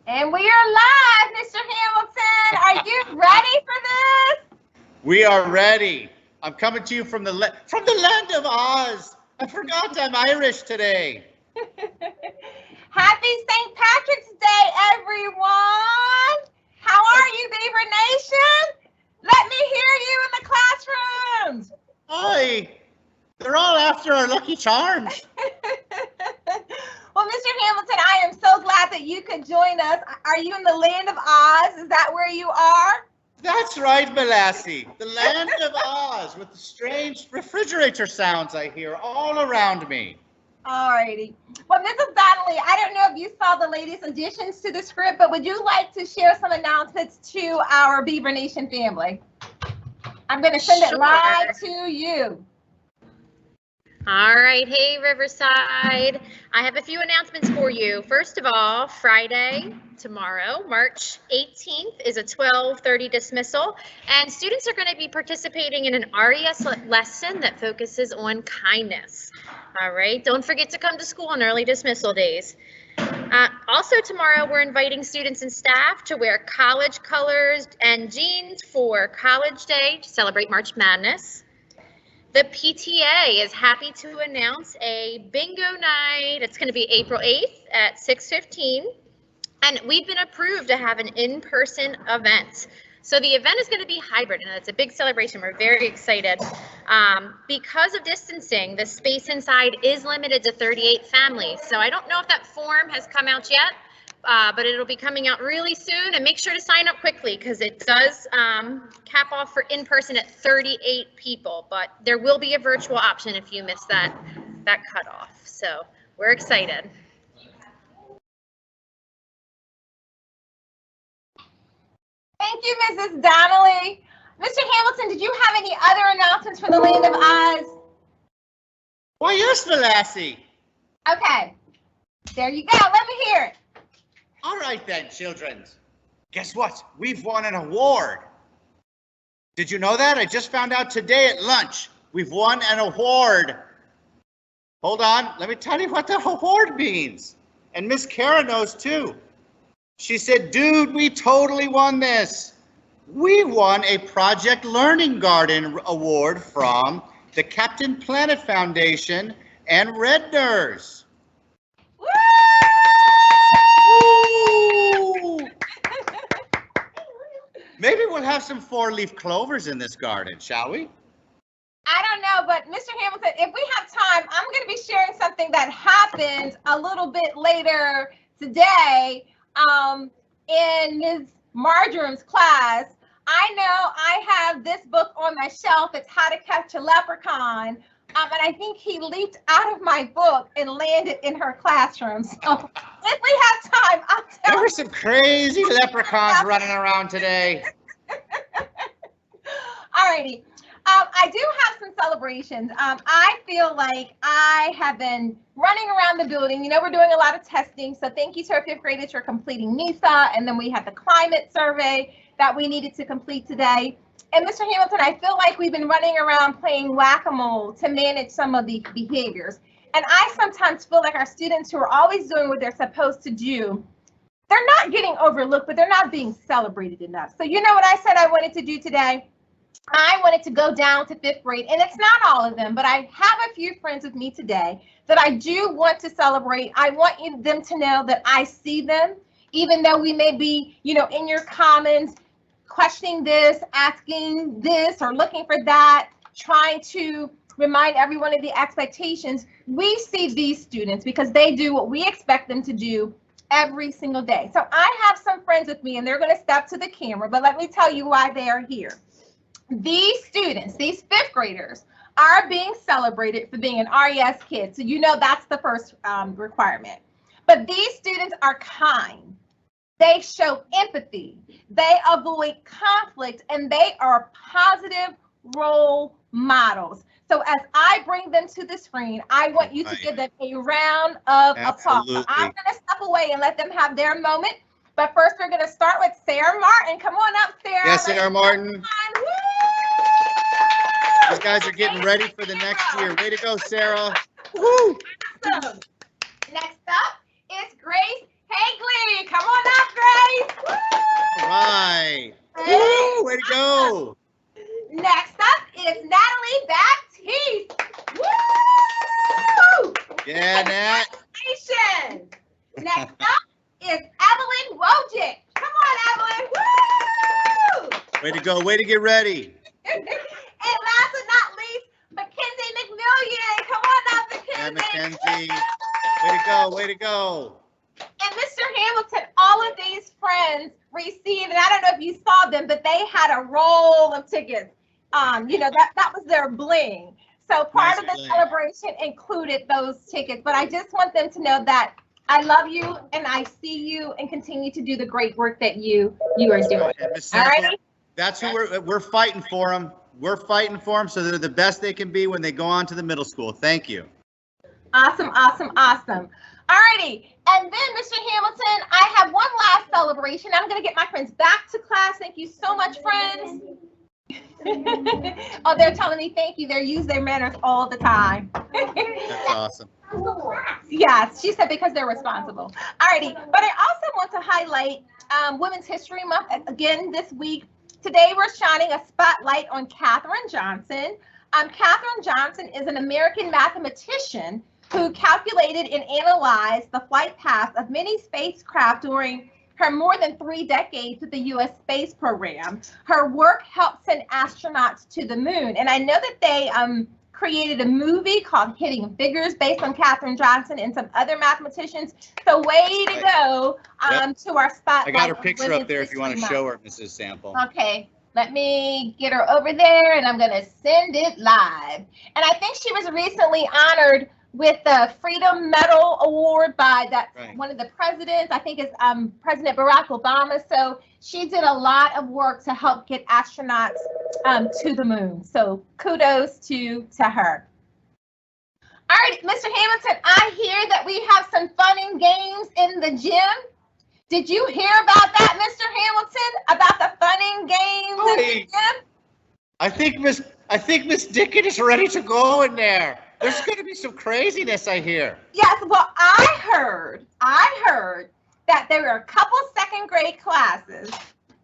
And we are live, Mr. Hamilton. Are you ready for this? We are ready. I'm coming to you from the land of Oz. I forgot I'm Irish today. Happy St. Patrick's Day, everyone. How are you, Beaver Nation? Let me hear you in the classrooms. Hi. They're all after our Lucky Charms. Well, Mr. Hamilton, I am so glad that you could join us. Are you in the land of Oz? Is that where you are? That's right, Melassie. The land of Oz with the strange refrigerator sounds I hear all around me. Alrighty. Well, Mrs. Donnelly, I don't know if you saw the latest additions to the script, but would you like to share some announcements to our Beaver Nation family? I'm going to send it live to you. All right, hey Riverside. I have a few announcements for you. First of all, Friday, tomorrow, March 18th, is a 12:30 dismissal, and students are going to be participating in an RES lesson that focuses on kindness. All right, don't forget to come to school on early dismissal days. Also tomorrow, we're inviting students and staff to wear college colors and jeans for College Day to celebrate March Madness. The PTA is happy to announce a bingo night. It's going to be April 8th at 6:15, and we've been approved to have an in-person event. So the event is going to be hybrid, and it's a big celebration. We're very excited. Because of distancing, the space inside is limited to 38 families. So I don't know if that form has come out yet, but it'll be coming out really soon, and make sure to sign up quickly because it does cap off for in-person at 38 people, but there will be a virtual option if you miss that cutoff. So we're excited. Thank you, Mrs. Donnelly. Mr. Hamilton, did you have any other announcements for the land of Oz? Why, yes, Melassie. Okay, there you go. Let me hear it. All right then, children. Guess what? We've won an award. Did you know that? I just found out today at lunch. We've won an award. Hold on. Let me tell you what the award means. And Miss Kara knows too. She said, dude, we totally won this. We won a Project Learning Garden award from the Captain Planet Foundation and Redners. Maybe we'll have some four-leaf clovers in this garden, shall we? I don't know, but Mr. Hamilton, if we have time, I'm going to be sharing something that happened a little bit later today in Ms. Marjorie's class. I know I have this book on my shelf. It's How to Catch a Leprechaun. And I think he leaped out of my book and landed in her classroom. So if we have time, I'll tell you. There were some crazy leprechauns running around today. Alrighty. I do have some celebrations. I feel like I have been running around the building. You know, we're doing a lot of testing. So thank you to our fifth graders for completing NISA. And then we had the climate survey that we needed to complete today. And Mr. Hamilton, I feel like we've been running around playing whack-a-mole to manage some of the behaviors. And I sometimes feel like our students who are always doing what they're supposed to do, they're not getting overlooked, but they're not being celebrated enough. So you know what I said I wanted to do today? I wanted to go down to fifth grade, and it's not all of them, but I have a few friends with me today that I do want to celebrate. I want them to know that I see them, even though we may be, you know, in your comments, questioning this, asking this, or looking for that, trying to remind everyone of the expectations. We see these students because they do what we expect them to do every single day. So I have some friends with me, and they're going to step to the camera, but let me tell you why they are here. These students, these fifth graders, are being celebrated for being an RES kid. So you know that's the first requirement. But these students are kind. They show empathy. They avoid conflict, and they are positive role models. So as I bring them to the screen, I want you to give them a round of applause. So I'm going to step away and let them have their moment. But first, we're going to start with Sarah Martin. Come on up, Sarah. Yes, Sarah Martin. These guys are getting ready for the next year. Way to go, Sarah. Woo! Awesome. Next up is Grace Hey, Glee, come on up, Grace. Woo! All right. Hey. Woo, way to go. Next up is Natalie Baptiste. Woo! Yeah, Nat. Congratulations. Next up is Evelyn Wojcik. Come on, Evelyn. Woo! Way to go. Way to get ready. And last but not least, Mackenzie McMillian. Come on up, Yeah, Mackenzie. Mackenzie. Way to go. Way to go. And Mr. Hamilton, all of these friends received, and I don't know if you saw them, but they had a roll of tickets. You know, that was their bling. So part Nice of the bling. celebration included those tickets. But I just want them to know that I love you and I see you and continue to do the great work that you are doing. And Miss All Sample, right. that's who we're fighting for them. We're fighting for them so they're the best they can be when they go on to the middle school. Thank you. Awesome, awesome, awesome. All righty. And then, Mr. Hamilton, I have one last celebration. I'm going to get my friends back to class. Thank you so much, friends. Oh, they're telling me thank you. They use their manners all the time. That's awesome. Yes, she said because they're responsible. All righty. But I also want to highlight Women's History Month again this week. Today, we're shining a spotlight on Katherine Johnson. Katherine Johnson is an American mathematician who calculated and analyzed the flight paths of many spacecraft during her more than 3 decades with the U.S. space program. Her work helped send astronauts to the moon. And I know that they created a movie called Hitting Figures based on Katherine Johnson and some other mathematicians. So way to go to our spotlight. I got her picture up there if you want to show her, Mrs. Sample. Okay. Let me get her over there and I'm going to send it live. And I think she was recently honored with the Freedom Medal Award by one of the presidents. I think it's President Barack Obama. So she did a lot of work to help get astronauts to the moon. So kudos to her. All right, Mr. Hamilton, I hear that we have some fun and games in the gym. Did you hear about that, Mr. Hamilton? About the fun and games in the gym? I think Miss Dickon is ready to go in there. There's going to be some craziness, I hear. Yes, well, I heard that there were a couple second grade classes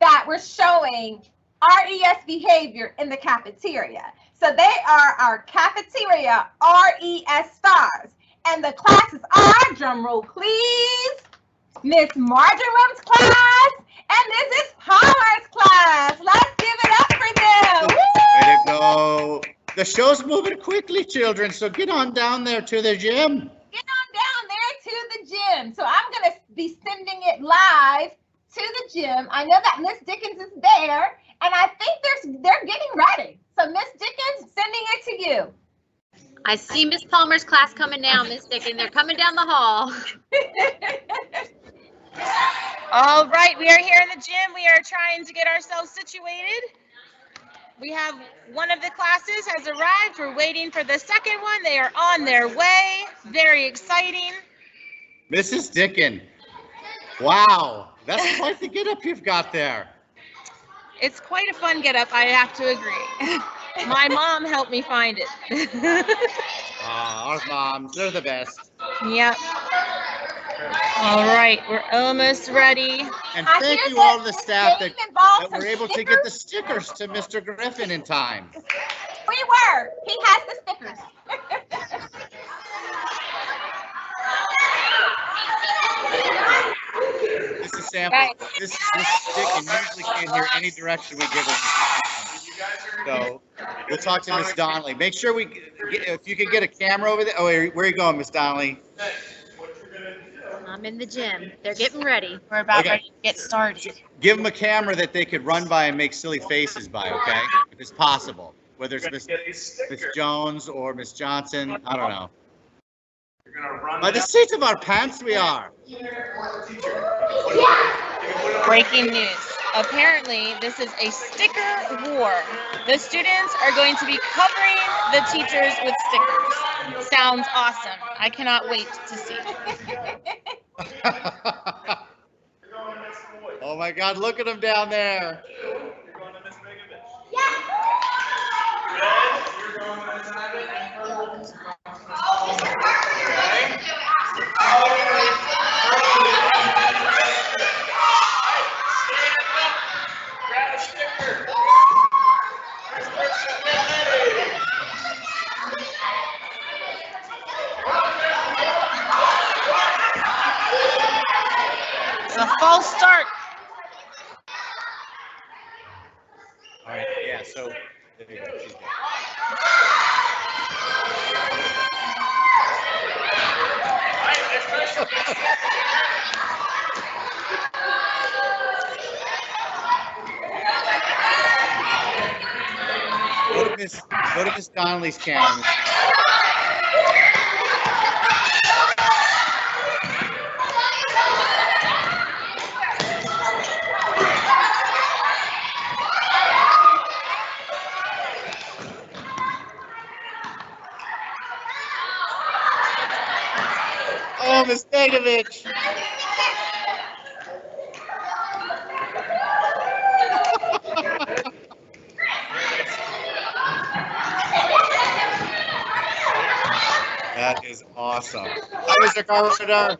that were showing RES behavior in the cafeteria. So they are our cafeteria RES stars. And the classes are, drum roll please, Miss Marjorum's class and Mrs. Palmer's class. Let's give it up for them. Woo! Way to go. The show's moving quickly, children, so get on down there to the gym. Get on down there to the gym. So I'm going to be sending it live to the gym. I know that Miss Dickens is there, and I think they're getting ready. So Miss Dickens, sending it to you. I see Miss Palmer's class coming now, Miss Dickens. They're coming down the hall. All right, we are here in the gym. We are trying to get ourselves situated. We have one of the classes has arrived. We're waiting for the second one. They are on their way. Very exciting. Mrs. Dickon. Wow, that's quite the get-up you've got there. It's quite a fun get-up, I have to agree. My mom helped me find it. Our moms, they're the best. Yep. All right, we're almost ready. And thank you all to the staff that were able to get the stickers to Mr. Griffin in time. We were. He has the stickers. This is Sample. This Dickon usually can't hear any direction we give him. So we'll talk to Miss Donnelly. Make sure if you could get a camera over there. Oh, where are you going, Miss Donnelly? I'm in the gym. They're getting ready. We're about ready to get started. Give them a camera that they could run by and make silly faces by, okay? If it's possible. Whether it's Miss Jones or Miss Johnson, I don't know. By the seat of our pants we are. Breaking news. Apparently, this is a sticker war. The students are going to be covering the teachers with stickers. Sounds awesome. I cannot wait to see. Oh my God, look at them down there. false start. All right, yeah, so there you go. She's good. Go to Miss Donnelly's camera. Oh, Miss Begovich. That is awesome. Hi, Mr. Carpenter.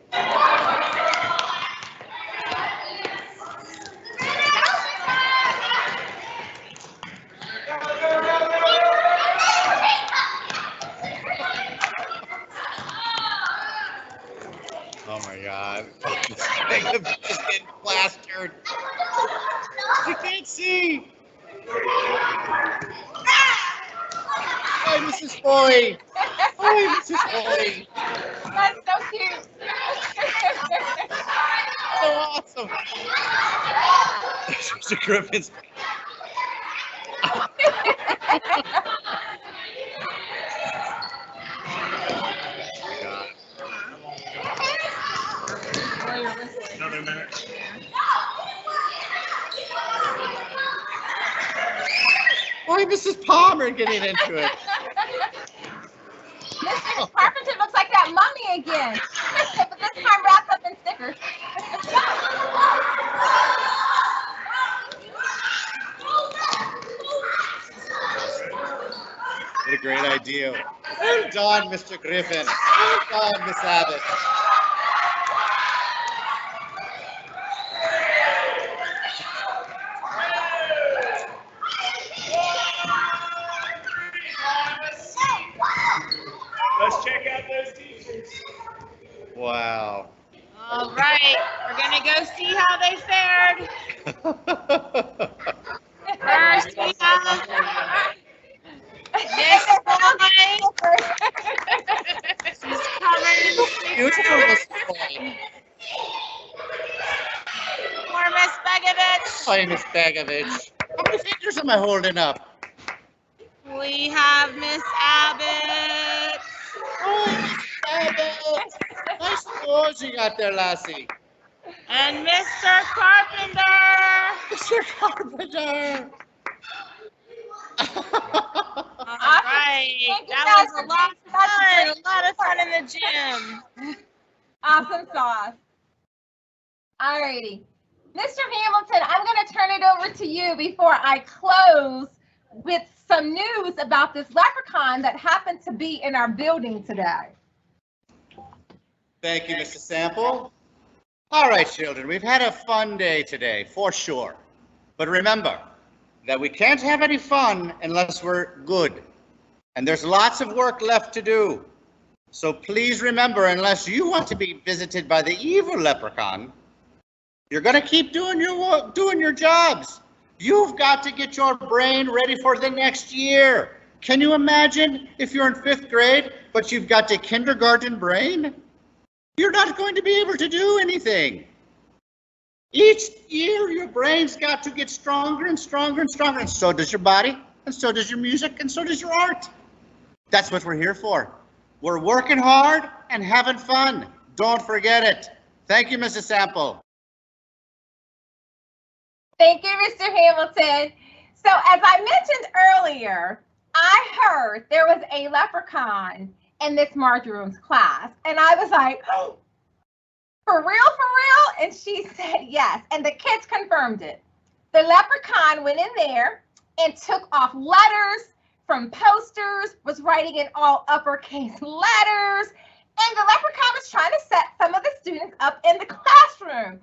Oh my God. Miss Begovich is getting plastered. She can't see. Hi, Mrs. Foy. Hi, Mrs. Foy. That's so cute. So awesome. There's Mr. Griffin's. Another minute. Why Mrs. Palmer getting into it? Mr. Carpenter looks like that mummy again, but this time wrapped up in stickers. What a great idea. Well done, Mr. Griffin. Well done, Miss Abbott. Let's check out those teachers. Wow. All right, we're gonna go see how they fared. First, we have Miss Boy. She's covered in Beautiful, Miss stickers. Foy. Poor Miss Begovich. Hi, Miss Begovich. How many fingers am I holding up? We have Miss Abbott. Oh, Miss Abbott. Nice clothes you got there, lassie. And Mr. Carpenter. Mr. Carpenter. All right, that was a lot of fun in the gym. Awesome sauce. Alrighty. Mr. Hamilton, I'm going to turn it over to you before I close with some news about this leprechaun that happened to be in our building today. Thank you, Mr. Sample. All right, children, we've had a fun day today, for sure. But remember that we can't have any fun unless we're good. And there's lots of work left to do. So please remember, unless you want to be visited by the evil leprechaun, you're going to keep doing your jobs. You've got to get your brain ready for the next year. Can you imagine if you're in 5th grade, but you've got a kindergarten brain? You're not going to be able to do anything. Each year, your brain's got to get stronger and stronger and stronger, and so does your body, and so does your music, and so does your art. That's what we're here for. We're working hard and having fun. Don't forget it. Thank you, Mrs. Sample. Thank you, Mr. Hamilton. So as I mentioned earlier, I heard there was a leprechaun in this Marjorie's class. And I was like, oh, for real? And she said yes. And the kids confirmed it. The leprechaun went in there and took off letters from posters, was writing in all uppercase letters. And the leprechaun was trying to set some of the students up in the classroom.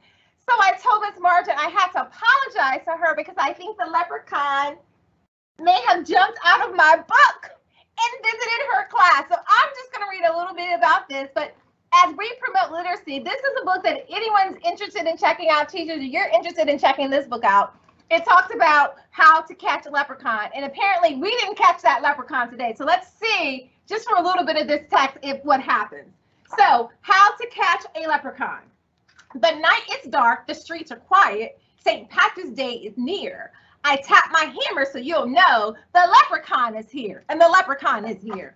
So I told Ms. Martin I had to apologize to her because I think the leprechaun may have jumped out of my book and visited her class. So I'm just going to read a little bit about this. But as we promote literacy, this is a book that anyone's interested in checking out. Teachers, if you're interested in checking this book out, it talks about how to catch a leprechaun. And apparently we didn't catch that leprechaun today. So let's see, just for a little bit of this text, what happens. So, how to catch a leprechaun. The night is dark, the streets are quiet. St. Patrick's Day is near. I tap my hammer so you'll know the leprechaun is here. And the leprechaun is here.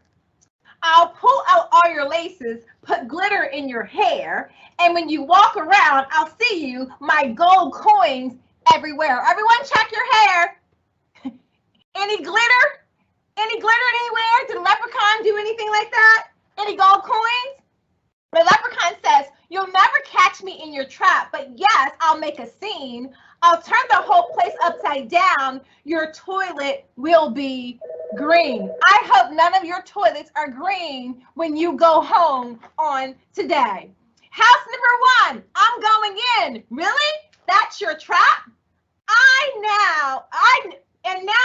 I'll pull out all your laces, put glitter in your hair, and when you walk around, I'll see you, my gold coins everywhere. Everyone check your hair. Any glitter? Any glitter anywhere? Did the leprechaun do anything like that? Any gold coins? The leprechaun says, you'll never catch me in your trap, but yes, I'll make a scene. I'll turn the whole place upside down. Your toilet will be green. I hope none of your toilets are green when you go home on today. House number 1, I'm going in. Really? That's your trap?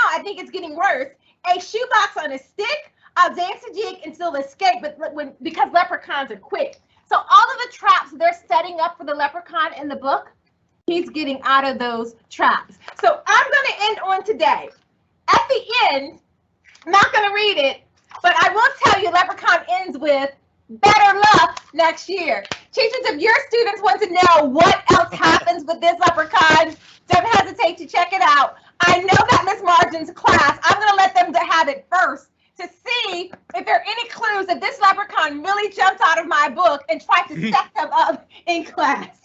I think it's getting worse. A shoebox on a stick. I'll dance a jig and still escape, because leprechauns are quick. So all of the traps they're setting up for the leprechaun in the book, he's getting out of those traps. So I'm going to end on today. At the end, I'm not going to read it, but I will tell you leprechaun ends with better luck next year. Teachers, if your students want to know what else happens with this leprechaun, don't hesitate to check it out. I know that Miss Margin's class, I'm going to let them have it first to see if there are any clues that this leprechaun really jumped out of my book and tried to set them up in class.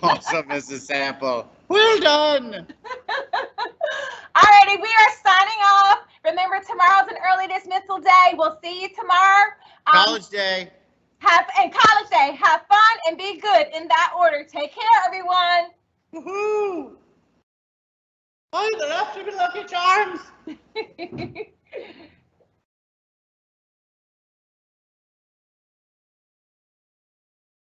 Awesome, Mrs. Sample. Well done. Alrighty, we are signing off. Remember, tomorrow's an early dismissal day. We'll see you tomorrow. College day. College day. Have fun and be good in that order. Take care, everyone. Woohoo! Oh, the left of the Lucky Charms.